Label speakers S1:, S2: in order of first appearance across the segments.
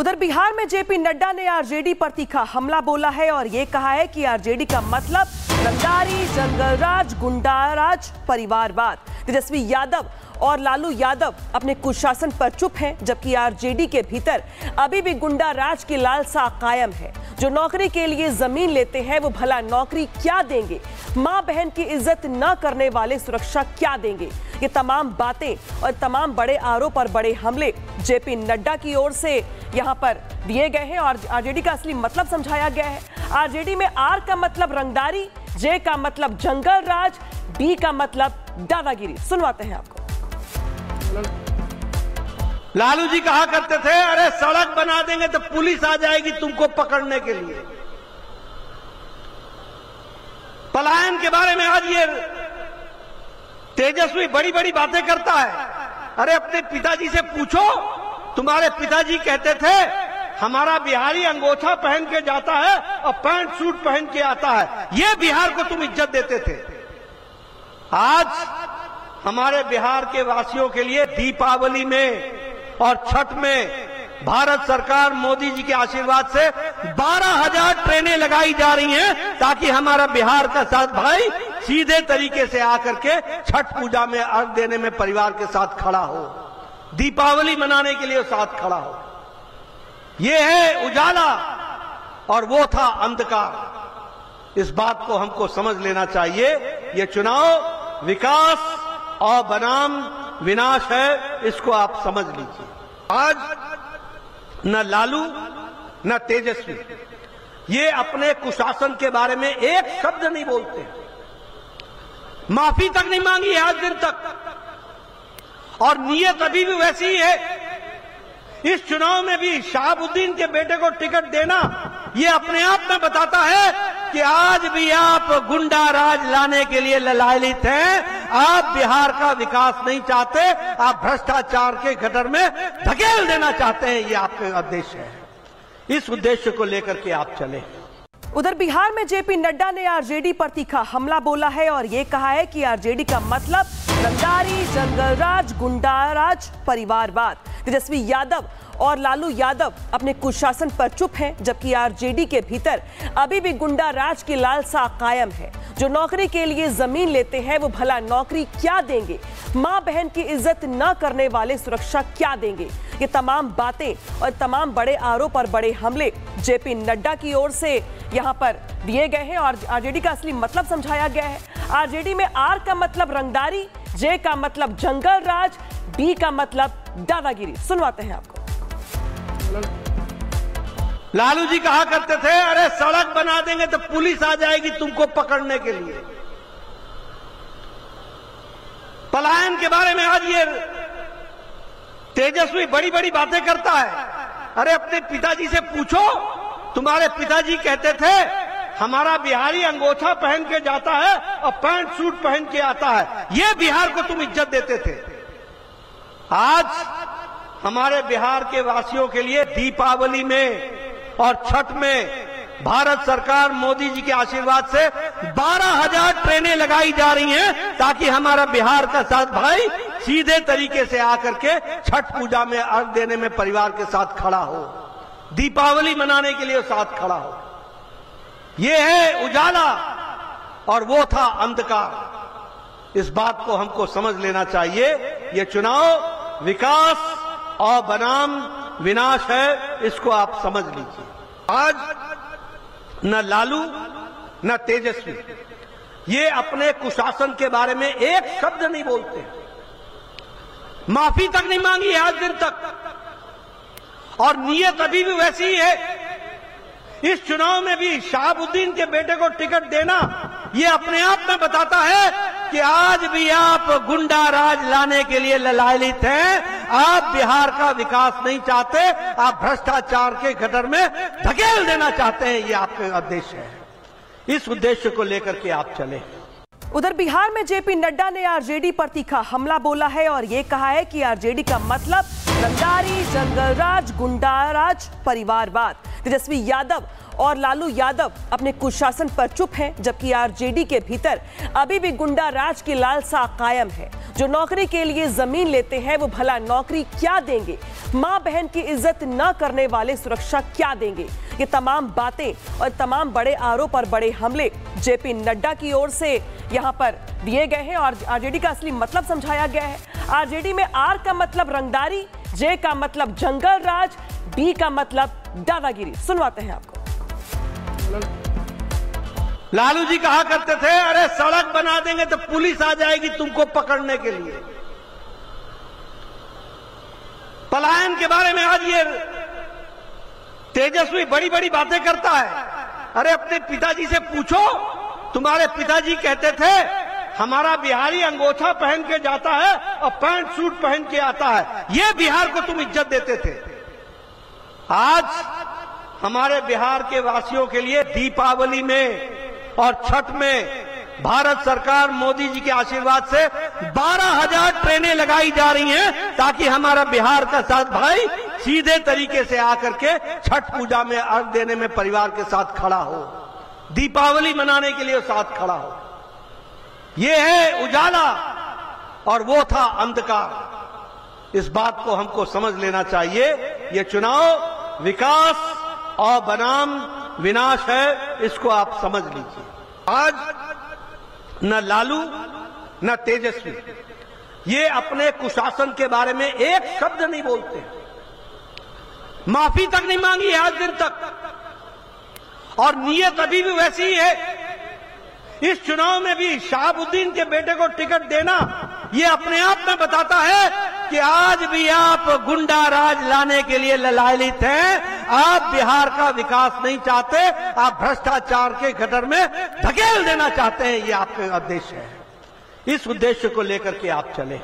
S1: उधर बिहार में जेपी नड्डा ने आरजेडी पर तीखा हमला बोला है और ये कहा है कि आरजेडी का मतलब रंगदारी, जंगलराज, गुंडाराज, परिवारवाद। तेजस्वी यादव और लालू यादव अपने कुशासन पर चुप हैं, जबकि आरजेडी के भीतर अभी भी गुंडा राज की लालसा कायम है। जो नौकरी के लिए जमीन लेते हैं वो भला नौकरी क्या देंगे? मां बहन की इज्जत न करने वाले सुरक्षा क्या देंगे? ये तमाम बातें और तमाम बड़े आरोप और बड़े हमले जेपी नड्डा की ओर से यहां पर दिए गए हैं और आरजेडी का असली मतलब समझाया गया है। आरजेडी में आर का मतलब रंगदारी, जे का मतलब जंगल राज, डी का मतलब दादागिरी। सुनवाते हैं आपको।
S2: लालू जी कहा करते थे, अरे सड़क बना देंगे तो पुलिस आ जाएगी तुमको पकड़ने के लिए। पलायन के बारे में आज ये तेजस्वी बड़ी बड़ी बातें करता है। अरे अपने पिताजी से पूछो, तुम्हारे पिताजी कहते थे हमारा बिहारी अंगोछा पहन के जाता है और पैंट सूट पहन के आता है, ये बिहार को तुम इज्जत देते थे। आज हमारे बिहार के वासियों के लिए दीपावली में और छठ में भारत सरकार मोदी जी के आशीर्वाद से 12,000 ट्रेनें लगाई जा रही हैं, ताकि हमारा बिहार का साथ भाई सीधे तरीके से आकर के छठ पूजा में अर्घ देने में परिवार के साथ खड़ा हो, दीपावली मनाने के लिए साथ खड़ा हो। ये है उजाला और वो था अंधकार। इस बात को हमको समझ लेना चाहिए। ये चुनाव विकास और बनाम विनाश है, इसको आप समझ लीजिए। आज न लालू न तेजस्वी ये अपने कुशासन के बारे में एक शब्द नहीं बोलते, माफी तक नहीं मांगी आज दिन तक, और नीयत अभी भी वैसी ही है। इस चुनाव में भी शहाबुद्दीन के बेटे को टिकट देना ये अपने आप में बताता है कि आज भी आप गुंडा राज लाने के लिए ललायित हैं। आप बिहार का विकास नहीं चाहते, आप भ्रष्टाचार के गटर में धकेल देना चाहते हैं। ये आपका उद्देश्य है, इस उद्देश्य को लेकर के आप चले।
S1: उधर बिहार में जेपी नड्डा ने आरजेडी पर तीखा हमला बोला है और ये कहा है कि आरजेडी का मतलब रंगदारी, जंगलराज, गुंडाराज, परिवारवाद। तेजस्वी यादव और लालू यादव अपने कुशासन पर चुप हैं, जबकि आरजेडी के भीतर अभी भी गुंडा राज की लालसा कायम है। जो नौकरी के लिए जमीन लेते हैं वो भला नौकरी क्या देंगे? मां बहन की इज्जत न करने वाले सुरक्षा क्या देंगे? ये तमाम बातें और तमाम बड़े आरोप और बड़े हमले जेपी नड्डा की ओर से यहां पर दिए गए हैं और आरजेडी का असली मतलब समझाया गया है। आरजेडी में आर का मतलब रंगदारी, जे का मतलब जंगल राज, डी का मतलब दादागिरी। सुनवाते हैं आपको।
S2: लालू जी कहा करते थे, अरे सड़क बना देंगे तो पुलिस आ जाएगी तुमको पकड़ने के लिए। पलायन के बारे में आज ये तेजस्वी बड़ी बड़ी बातें करता है। अरे अपने पिताजी से पूछो, तुम्हारे पिताजी कहते थे हमारा बिहारी अंगोछा पहन के जाता है और पैंट सूट पहन के आता है, ये बिहार को तुम इज्जत देते थे। आज हमारे बिहार के वासियों के लिए दीपावली में और छठ में भारत सरकार मोदी जी के आशीर्वाद से 12,000 ट्रेनें लगाई जा रही हैं, ताकि हमारा बिहार का साथ भाई सीधे तरीके से आकर के छठ पूजा में अर्घ देने में परिवार के साथ खड़ा हो, दीपावली मनाने के लिए साथ खड़ा हो। ये है उजाला और वो था अंधकार। इस बात को हमको समझ लेना चाहिए। ये चुनाव विकास और बनाम विनाश है, इसको आप समझ लीजिए। आज न लालू न तेजस्वी ये अपने कुशासन के बारे में एक शब्द नहीं बोलते, माफी तक नहीं मांगी आज दिन तक, और नीयत अभी भी वैसी ही है। इस चुनाव में भी शहाबुद्दीन के बेटे को टिकट देना ये अपने आप में बताता है कि आज भी आप गुंडा राज लाने के लिए ललायित हैं। आप बिहार का विकास नहीं चाहते, आप भ्रष्टाचार के गटर में धकेल देना चाहते हैं। ये आपका उद्देश्य है, इस उद्देश्य को लेकर के आप चले।
S1: उधर बिहार में जेपी नड्डा ने आरजेडी पर तीखा हमला बोला है और ये कहा है कि आरजेडी का मतलब रंगदारी, जंगलराज, गुंडाराज, परिवारवाद। तेजस्वी यादव और लालू यादव अपने कुशासन पर चुप हैं, जबकि आरजेडी के भीतर अभी भी गुंडा राज की लालसा कायम है। जो नौकरी के लिए जमीन लेते हैं वो भला नौकरी क्या देंगे? मां बहन की इज्जत न करने वाले सुरक्षा क्या देंगे? ये तमाम बातें और तमाम बड़े आरोप और बड़े हमले जेपी नड्डा की ओर से यहां पर दिए गए हैं और आरजेडी का असली मतलब समझाया गया है। आरजेडी में आर का मतलब रंगदारी, जे का मतलब जंगल राज, डी का मतलब दादागिरी। सुनवाते हैं आपको।
S2: लालू जी कहा करते थे, अरे सड़क बना देंगे तो पुलिस आ जाएगी तुमको पकड़ने के लिए। पलायन के बारे में आज ये तेजस्वी बड़ी बड़ी बातें करता है। अरे अपने पिताजी से पूछो, तुम्हारे पिताजी कहते थे हमारा बिहारी अंगोछा पहन के जाता है और पैंट सूट पहन के आता है। ये बिहार को तुम इज्जत देते थे। आज हमारे बिहार के वासियों के लिए दीपावली में और छठ में भारत सरकार मोदी जी के आशीर्वाद से 12,000 ट्रेनें लगाई जा रही हैं, ताकि हमारा बिहार का साथ भाई सीधे तरीके से आकर के छठ पूजा में अर्घ देने में परिवार के साथ खड़ा हो, दीपावली मनाने के लिए साथ खड़ा हो। ये है उजाला और वो था अंधकार। इस बात को हमको समझ लेना चाहिए। ये चुनाव विकास और बनाम विनाश है, इसको आप समझ लीजिए। आज न लालू न तेजस्वी ये अपने कुशासन के बारे में एक शब्द नहीं बोलते, माफी तक नहीं मांगी आज दिन तक, और नीयत अभी भी वैसी ही है। इस चुनाव में भी शहाबुद्दीन के बेटे को टिकट देना ये अपने आप में बताता है कि आज भी आप गुंडा राज लाने के लिए ललायित हैं। आप बिहार का विकास नहीं चाहते, आप भ्रष्टाचार के गटर में धकेल देना चाहते हैं। ये आपका उद्देश्य है। इस उद्देश्य को लेकर के आप चले।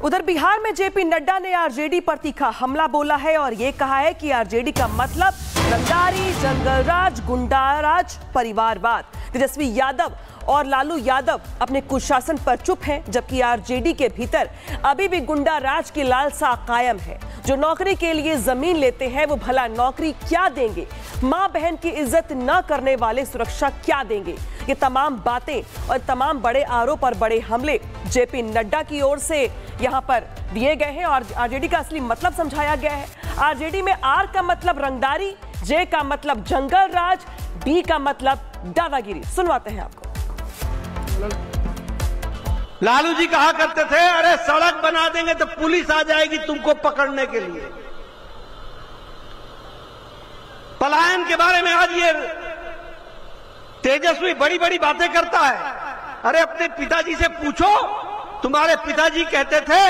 S1: उधर बिहार में जेपी नड्डा ने आरजेडी पर तीखा हमला बोला है और ये कहा है कि आरजेडी का मतलब रंगदारी, जंगलराज, गुंडाराज, परिवारवाद। तेजस्वी यादव और लालू यादव अपने कुशासन पर चुप हैं, जबकि आरजेडी के भीतर अभी भी गुंडा राज की लालसा कायम है। जो नौकरी के लिए जमीन लेते हैं वो भला नौकरी क्या देंगे? मां बहन की इज्जत न करने वाले सुरक्षा क्या देंगे? ये तमाम बातें और तमाम बड़े आरोप और बड़े हमले जेपी नड्डा की ओर से यहां पर दिए गए हैं और आरजेडी का असली मतलब समझाया गया है। आरजेडी में आर का मतलब रंगदारी, जे का मतलब जंगल राज, डी का मतलब दादागिरी। सुनवाते हैं आपको।
S2: लालू जी कहा करते थे, अरे सड़क बना देंगे तो पुलिस आ जाएगी तुमको पकड़ने के लिए। पलायन के बारे में आज ये तेजस्वी बड़ी बड़ी बातें करता है। अरे अपने पिताजी से पूछो, तुम्हारे पिताजी कहते थे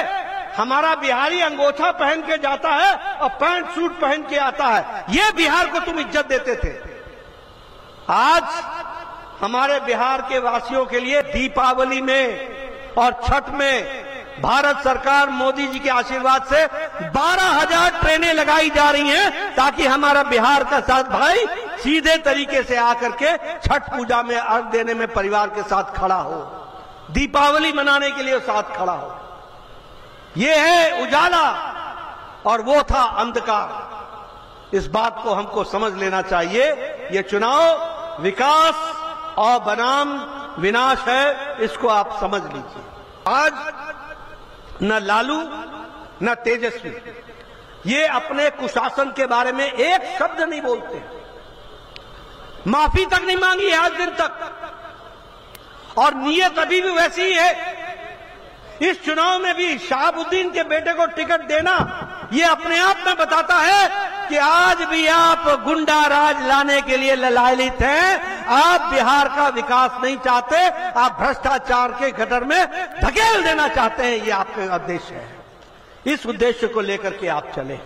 S2: हमारा बिहारी अंगोछा पहन के जाता है और पैंट सूट पहन के आता है। ये बिहार को तुम इज्जत देते थे। आज हमारे बिहार के वासियों के लिए दीपावली में और छठ में भारत सरकार मोदी जी के आशीर्वाद से 12,000 ट्रेनें लगाई जा रही हैं, ताकि हमारा बिहार का साथ भाई सीधे तरीके से आकर के छठ पूजा में अर्घ देने में परिवार के साथ खड़ा हो, दीपावली मनाने के लिए साथ खड़ा हो। ये है उजाला और वो था अंधकार। इस बात को हमको समझ लेना चाहिए। ये चुनाव विकास और बनाम विनाश है, इसको आप समझ लीजिए। आज न लालू न तेजस्वी ये अपने कुशासन के बारे में एक शब्द नहीं बोलते, माफी तक नहीं मांगी आज दिन तक, और नीयत अभी भी वैसी ही है। इस चुनाव में भी शहाबुद्दीन के बेटे को टिकट देना ये अपने आप में बताता है कि आज भी आप गुंडा राज लाने के लिए ललायित हैं। आप बिहार का विकास नहीं चाहते, आप भ्रष्टाचार के गटर में धकेल देना चाहते हैं। ये आपका उद्देश्य है। इस उद्देश्य को लेकर के आप चले।